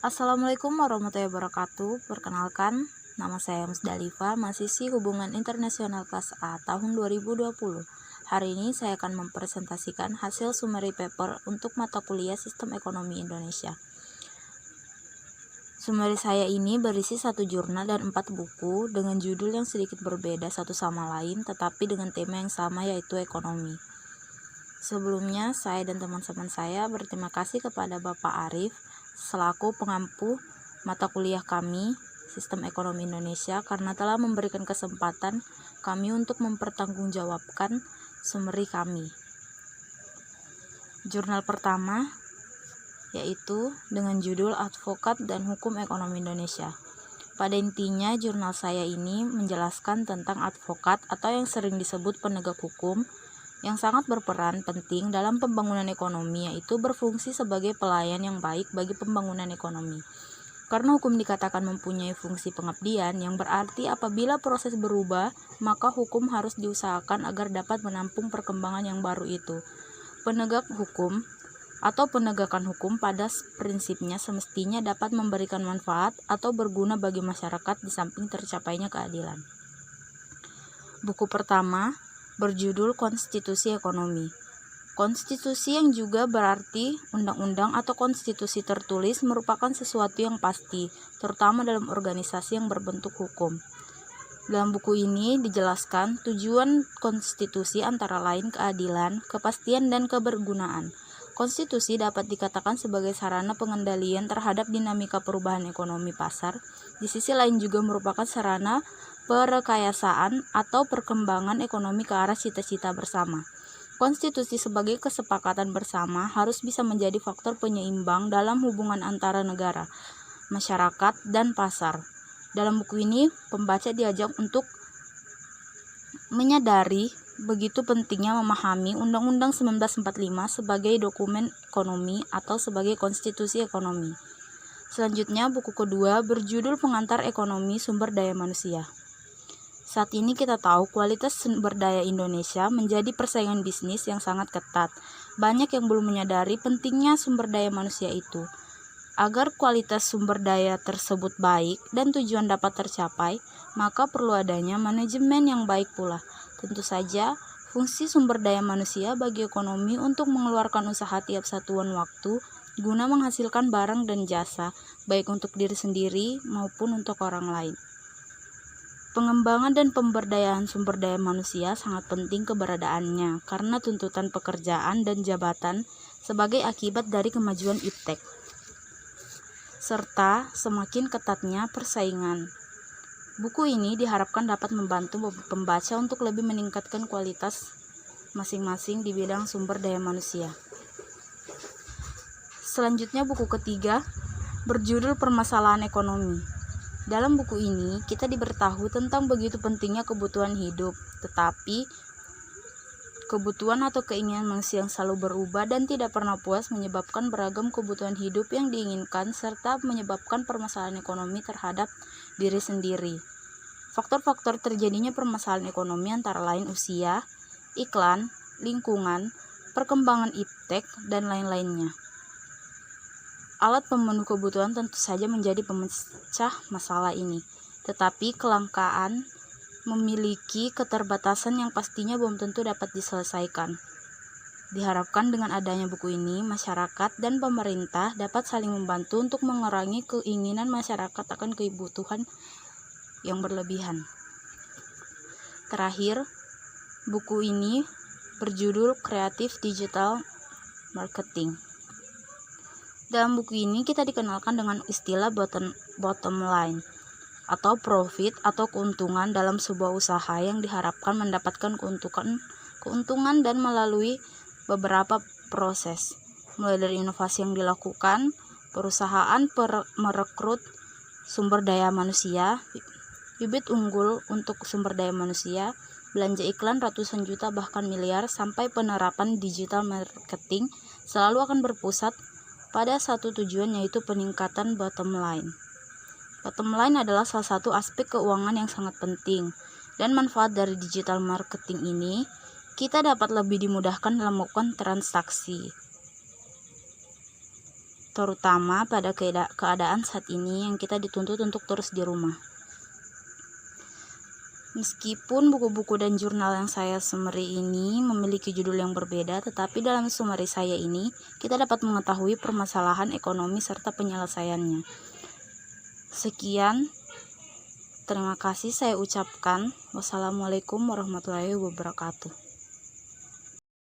Assalamualaikum warahmatullahi wabarakatuh. Perkenalkan, nama saya Musdalifah, mahasiswi Hubungan Internasional kelas A tahun 2020. Hari ini saya akan mempresentasikan hasil summary paper untuk mata kuliah Sistem Ekonomi Indonesia. Summary saya ini berisi 1 jurnal dan 4 buku dengan judul yang sedikit berbeda satu sama lain, tetapi dengan tema yang sama, yaitu ekonomi. Sebelumnya, saya dan teman-teman saya berterima kasih kepada Bapak Arif selaku pengampu mata kuliah kami, Sistem Ekonomi Indonesia, karena telah memberikan kesempatan kami untuk mempertanggungjawabkan summary kami. Jurnal pertama yaitu dengan judul Advokat dan Hukum Ekonomi Indonesia. Pada intinya, jurnal saya ini menjelaskan tentang advokat atau yang sering disebut penegak hukum yang sangat berperan penting dalam pembangunan ekonomi, yaitu berfungsi sebagai pelayan yang baik bagi pembangunan ekonomi. Karena hukum dikatakan mempunyai fungsi pengabdian, yang berarti apabila proses berubah, maka hukum harus diusahakan agar dapat menampung perkembangan yang baru itu. Penegak hukum atau penegakan hukum pada prinsipnya semestinya dapat memberikan manfaat atau berguna bagi masyarakat di samping tercapainya keadilan. Buku pertama berjudul Konstitusi Ekonomi. Konstitusi yang juga berarti undang-undang atau konstitusi tertulis merupakan sesuatu yang pasti, terutama dalam organisasi yang berbentuk hukum. Dalam buku ini dijelaskan tujuan konstitusi antara lain keadilan, kepastian, dan kebergunaan. Konstitusi dapat dikatakan sebagai sarana pengendalian terhadap dinamika perubahan ekonomi pasar. Di sisi lain juga merupakan sarana perekayasaan atau perkembangan ekonomi ke arah cita-cita bersama. Konstitusi sebagai kesepakatan bersama harus bisa menjadi faktor penyeimbang dalam hubungan antara negara, masyarakat, dan pasar. Dalam buku ini, pembaca diajak untuk menyadari begitu pentingnya memahami Undang-Undang 1945 sebagai dokumen ekonomi atau sebagai konstitusi ekonomi. Selanjutnya, buku kedua berjudul Pengantar Ekonomi Sumber Daya Manusia. Saat ini kita tahu kualitas sumber daya Indonesia menjadi persaingan bisnis yang sangat ketat. Banyak yang belum menyadari pentingnya sumber daya manusia itu. Agar kualitas sumber daya tersebut baik dan tujuan dapat tercapai, maka perlu adanya manajemen yang baik pula. Tentu saja, fungsi sumber daya manusia bagi ekonomi untuk mengeluarkan usaha tiap satuan waktu guna menghasilkan barang dan jasa, baik untuk diri sendiri maupun untuk orang lain. Pengembangan dan pemberdayaan sumber daya manusia sangat penting keberadaannya karena tuntutan pekerjaan dan jabatan sebagai akibat dari kemajuan iptek, serta semakin ketatnya persaingan. Buku ini diharapkan dapat membantu pembaca untuk lebih meningkatkan kualitas masing-masing di bidang sumber daya manusia. Selanjutnya, buku ketiga berjudul Permasalahan Ekonomi. Dalam buku ini, kita diberitahu tentang begitu pentingnya kebutuhan hidup, tetapi kebutuhan atau keinginan manusia yang selalu berubah dan tidak pernah puas menyebabkan beragam kebutuhan hidup yang diinginkan serta menyebabkan permasalahan ekonomi terhadap diri sendiri. Faktor-faktor terjadinya permasalahan ekonomi antara lain usia, iklan, lingkungan, perkembangan iptek, dan lain-lainnya. Alat pemenuh kebutuhan tentu saja menjadi pemecah masalah ini, tetapi kelangkaan memiliki keterbatasan yang pastinya belum tentu dapat diselesaikan. Diharapkan dengan adanya buku ini, masyarakat dan pemerintah dapat saling membantu untuk mengurangi keinginan masyarakat akan kebutuhan yang berlebihan. Terakhir, buku ini berjudul Creative Digital Marketing. Dalam buku ini kita dikenalkan dengan istilah bottom line atau profit atau keuntungan dalam sebuah usaha yang diharapkan mendapatkan keuntungan dan melalui beberapa proses, mulai dari inovasi yang dilakukan, perusahaan merekrut sumber daya manusia, bibit unggul untuk sumber daya manusia, belanja iklan ratusan juta bahkan miliar, sampai penerapan digital marketing selalu akan berpusat pada satu tujuan, yaitu peningkatan bottom line. Bottom line adalah salah satu aspek keuangan yang sangat penting, dan manfaat dari digital marketing ini kita dapat lebih dimudahkan dalam melakukan transaksi. terutama pada keadaan saat ini yang kita dituntut untuk terus di rumah. Meskipun buku-buku dan jurnal yang saya summary ini memiliki judul yang berbeda, tetapi dalam summary saya ini kita dapat mengetahui permasalahan ekonomi serta penyelesaiannya. Sekian, terima kasih saya ucapkan. Wassalamualaikum warahmatullahi wabarakatuh.